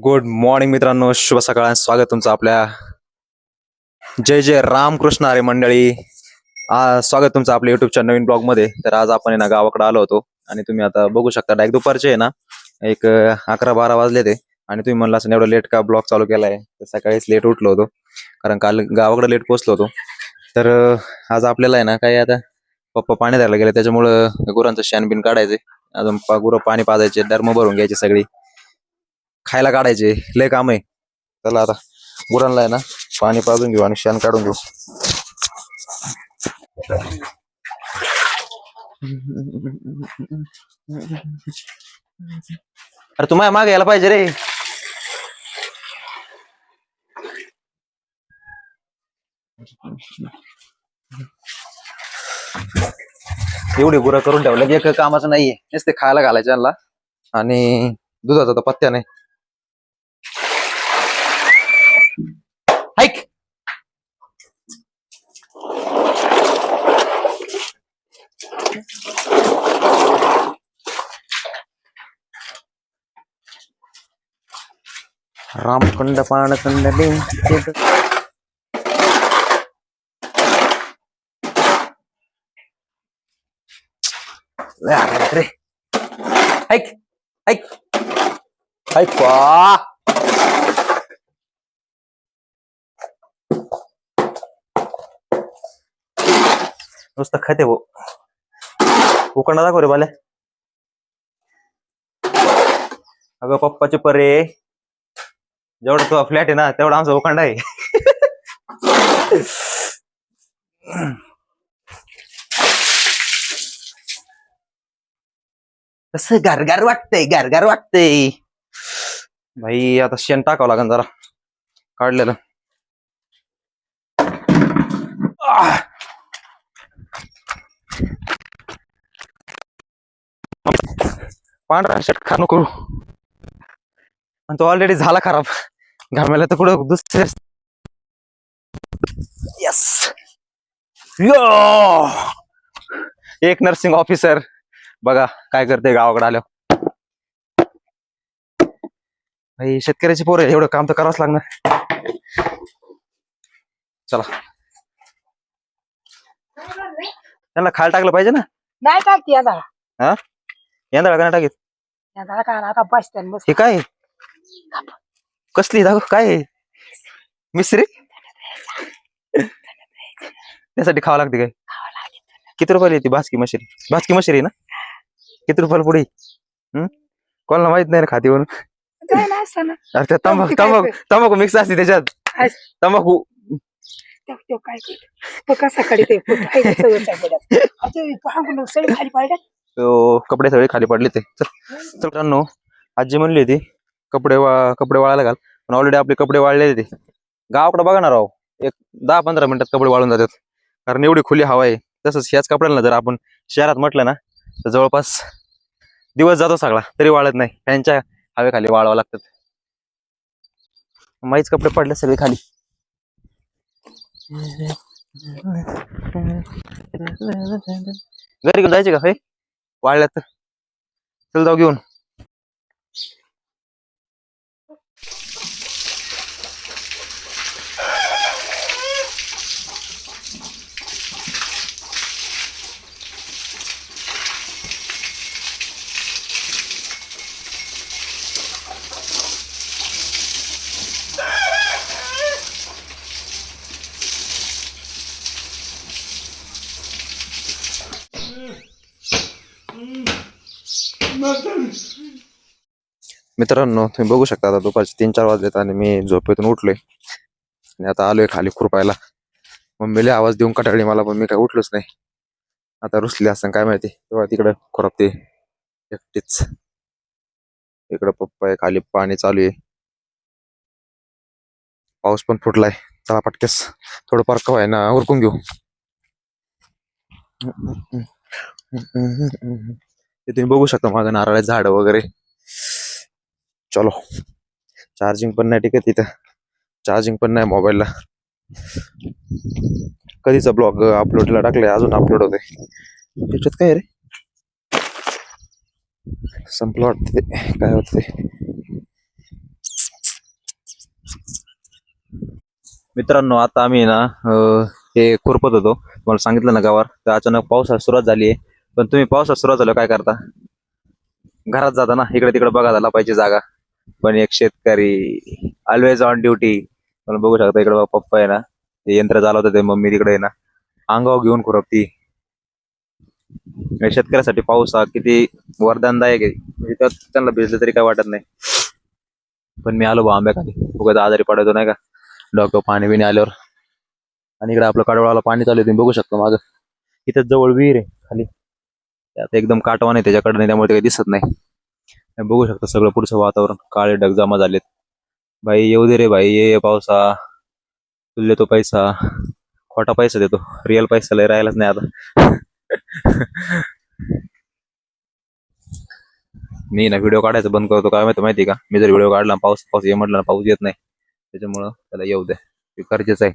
Good morning मित्रांनो, शुभ सकाळ. स्वागत तुमचं आपल्या जय जय रामकृष्ण हरी मंडळी. स्वागत तुमचं आपल्या युट्यूबच्या नवीन ब्लॉग मध्ये. तर आज आपण आहे ना गावाकडे आलो होतो आणि तुम्ही आता बघू शकता डायरेक्ट दुपारचे आहे ना एक 11-12 वाजले ते. आणि तुम्ही म्हणला असं एवढं लेट का ब्लॉग चालू केलाय, तर सकाळीच लेट उठलो होतो कारण काल गावाकडे लेट पोहोचलो होतो. तर आज आपल्याला आहे ना काही आता पप्पा पाणी द्यायला गेले, त्याच्यामुळं गुरांचं शेण बिन काढायचे, अजून गुरं पाणी पाजायचे, डर्म भरून घ्यायची सगळी, खायला काढायचे, लय काम आहे. चला आता गुरांना आहे ना पाणी पाजून घेऊ आणि शेण काढून घेऊ. अरे तुम्हाला मागे यायला पाहिजे रे. एवढी गुरं करून ठेवलं की एक कामाचं नाहीये, नुसते खायला घालायचे यांना आणि दुधाचा तर पत्त्या नाही. ऐक, रामकुंड पाणकुंड रे. ऐक ऐक ऐक वा. नुसतं खाते भाऊ. उकडा दाखव रे बाल्या. अगं पप्पाचे परे, जेवढा तो फ्लॅट आहे ना तेवढा आमचा उखांडा आहे. कसं गारगार वाटतंय, गारगार वाटतंय भाई. आता शेण टाकावं लागेल जरा काढलेलं. आह! पांढरा शर्ट खा नको, आणि तो ऑलरेडी झाला खराब. घामायला तर कुठं दुसरे. यस, यो एक नर्सिंग ऑफिसर बघा काय करते गावाकडे आल्यावर. भाई शेतकऱ्याची पोर आहे, एवढं काम तर करावंच लागणार. चला त्यांना खायला टाकलं पाहिजे ना. नाही टाकते यंदा. हा, यंदा का टाकीत. यंदा काय आता बसते बस. हे काय कसली दाखव, काय आहे? मिसरी त्यासाठी खावं लागते काय? किती रुपयाला येते भाजकी मशरी? भाजकी मशरी ना, किती रुपयाला पुढे? कोणाला माहित नाही रे खाती म्हणून. काय नाही असतं ना. अरे त्या तंबाखू मिक्स असते त्याच्यात. तंबाखू काय करतो सकाळी ते सगळी खाली पाहिजे. कपडे सगळे खाली पडले ते. तर मित्रांनो, आजी म्हणली होती कपडे वाळायला घाल, पण ऑलरेडी आपले कपडे वाळलेले ते. गावाकडे बघा ना राव, एक 10-15 मिनिटात कपडे वाळून जातात, कारण एवढी खुली हवा आहे. तसंच ह्याच कपड्यांना जर आपण शहरात म्हटलं ना तर जवळपास दिवस जातो सगळा तरी वाळत नाही. फॅनच्या हवेखाली वाळावं लागतात. माहीच कपडे पडले सगळे खाली. घरी घेऊन जायचे का हे वाळल्यात? चल जाऊ घेऊन. मित्रांनो, तुम्ही बघू शकता आता दुपारचे 3-4 वाजलेत आणि मी झोपेतून उठलोय आणि आता आलोय खाली खुरपायला. मम्मीला आवाज देऊन कटाळली मला, पण मी काय उठलोच नाही. आता रुसली असं काय माहिती, तेव्हा तिकडे खुरपते एकटीच. इकडं पप्पा आहे, खाली पाणी चालू आहे, पाऊस पण फुटलाय. चला पटकेस थोडं पार्क व्हाय ना उरकून घेऊ. तुम्ही बघू शकता माझं नारळ झाड वगैरे. चलो, चार्जिंग पण नाही टिकत इथं, चार्जिंग पण नाही मोबाईलला. कधीचा ब्लॉग अपलोडला टाकलाय, अजून अपलोड होते. त्याच्यात काय रे संपलं वाटतं ते, काय होत ते. मित्रांनो आता आम्ही ना हे खुरपत होतो, तुम्हाला सांगितलं ना गावावर, तर अचानक पावसाला सुरुवात झाली आहे. पण तुम्ही पावसाला सुरुवात झाल्यावर काय करता? घरात जाता ना, इकडे तिकडे बघा झाला पाहिजे जागा. पण एक शेतकरी ऑलवेज ऑन ड्युटी. तुम्हाला बघू शकता इकडे पप्पा आहे ना, ते यंत्र चालवतात, ते मम्मी तिकडे आहे ना अंगावर घेऊन खुरपती. या शेतकऱ्यासाठी पाऊस हा किती वरदानदायक आहे, म्हणजे त्यात त्यांना भिजलं तरी काय वाटत नाही. पण मी आलो बा आंब्याखाली, उगाच आजारी पडायचो नाही का, डॉक्टर पाणी बिणी आल्यावर. आणि इकडे आपलं कडवळाला पाणी चालू आहे, तुम्ही बघू शकता माझं. इथं जवळ विहीर आहे खाली, त्यात एकदम काटवा नाही त्याच्याकडे, नाही त्यामुळे ते काही दिसत नाही. हे बघू शकता सगळं पुढचं वातावरण, काळे ढग जमा झालेत. भाई येऊ दे रे भाई, ये पावसा, तुला देतो पैसा. खोटा पैसा देतो, रिअल पैसा लय राहिलाच नाही आता. मी ना व्हिडिओ काढायचं बंद करतो, काय माहिती का, मी जर व्हिडिओ काढला पाऊस पाऊस ये म्हटलं ना, पाऊस येत नाही. त्याच्यामुळं त्याला येऊ दे, ते गरजेचं आहे.